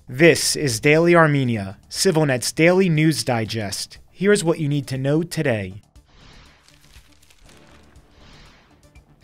This is Daily Armenia, CivilNet's daily news digest. Here's what you need to know today.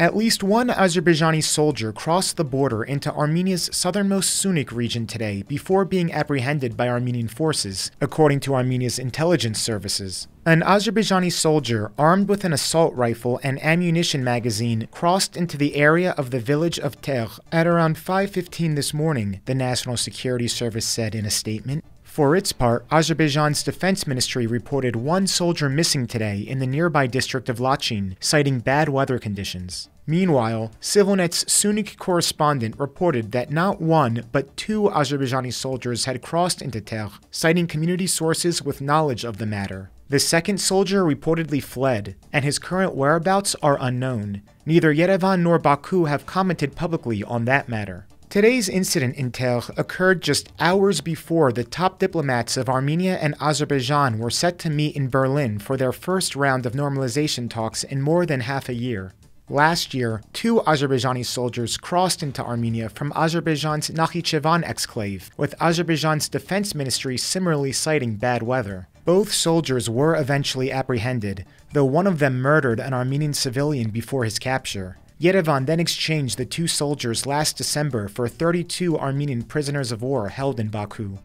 At least one Azerbaijani soldier crossed the border into Armenia's southernmost Syunik region today before being apprehended by Armenian forces, according to Armenia's intelligence services. An Azerbaijani soldier armed with an assault rifle and ammunition magazine crossed into the area of the village of Terh at around 5:15 this morning, the National Security Service said in a statement. For its part, Azerbaijan's defense ministry reported one soldier missing today in the nearby district of Lachin, citing bad weather conditions. Meanwhile, CivilNet's Syunik correspondent reported that not one, but two Azerbaijani soldiers had crossed into Terh, citing community sources with knowledge of the matter. The second soldier reportedly fled, and his current whereabouts are unknown. Neither Yerevan nor Baku have commented publicly on that matter. Today's incident in Terh occurred just hours before the top diplomats of Armenia and Azerbaijan were set to meet in Berlin for their first round of normalization talks in more than half a year. Last year, two Azerbaijani soldiers crossed into Armenia from Azerbaijan's Nakhichevan exclave, with Azerbaijan's defense ministry similarly citing bad weather. Both soldiers were eventually apprehended, though one of them murdered an Armenian civilian before his capture. Yerevan then exchanged the two soldiers last December for 32 Armenian prisoners of war held in Baku.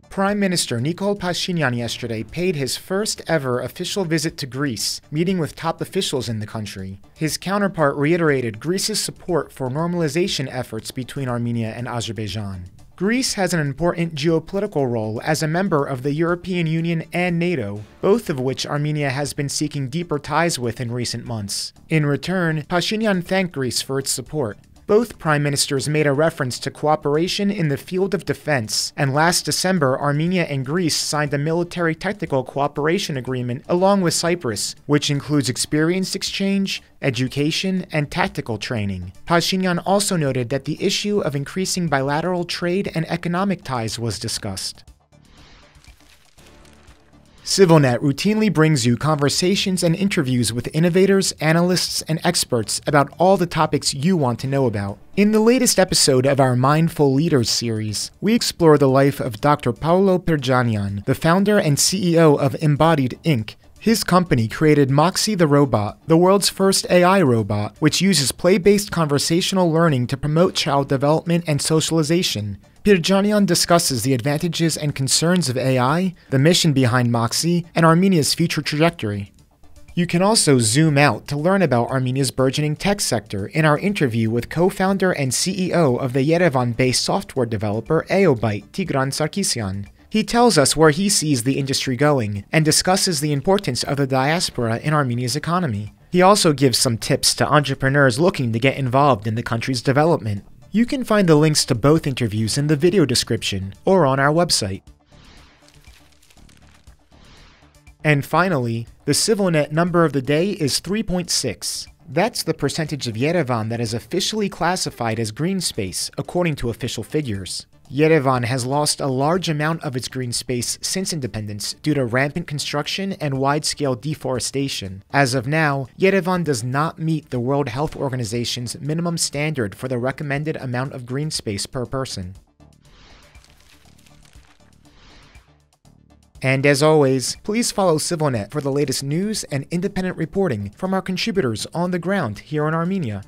Prime Minister Nikol Pashinyan yesterday paid his first ever official visit to Greece, meeting with top officials in the country. His counterpart reiterated Greece's support for normalization efforts between Armenia and Azerbaijan. Greece has an important geopolitical role as a member of the European Union and NATO, both of which Armenia has been seeking deeper ties with in recent months. In return, Pashinyan thanked Greece for its support. Both prime ministers made a reference to cooperation in the field of defense, and last December, Armenia and Greece signed a military technical cooperation agreement along with Cyprus, which includes experience exchange, education, and tactical training. Pashinyan also noted that the issue of increasing bilateral trade and economic ties was discussed. CivilNet routinely brings you conversations and interviews with innovators, analysts, and experts about all the topics you want to know about. In the latest episode of our Mindful Leaders series, we explore the life of Dr. Paolo Perjanian, the founder and CEO of Embodied Inc. His company created Moxie the robot, the world's first AI robot, which uses play-based conversational learning to promote child development and socialization. Perjanian discusses the advantages and concerns of AI, the mission behind Moxie, and Armenia's future trajectory. You can also zoom out to learn about Armenia's burgeoning tech sector in our interview with co-founder and CEO of the Yerevan-based software developer Aeobyte, Tigran Sarkisyan. He tells us where he sees the industry going and discusses the importance of the diaspora in Armenia's economy. He also gives some tips to entrepreneurs looking to get involved in the country's development. You can find the links to both interviews in the video description or on our website. And finally, the CivilNet number of the day is 3.6. That's the percentage of Yerevan that is officially classified as green space, according to official figures. Yerevan has lost a large amount of its green space since independence due to rampant construction and wide-scale deforestation. As of now, Yerevan does not meet the World Health Organization's minimum standard for the recommended amount of green space per person. And as always, please follow CivilNet for the latest news and independent reporting from our contributors on the ground here in Armenia.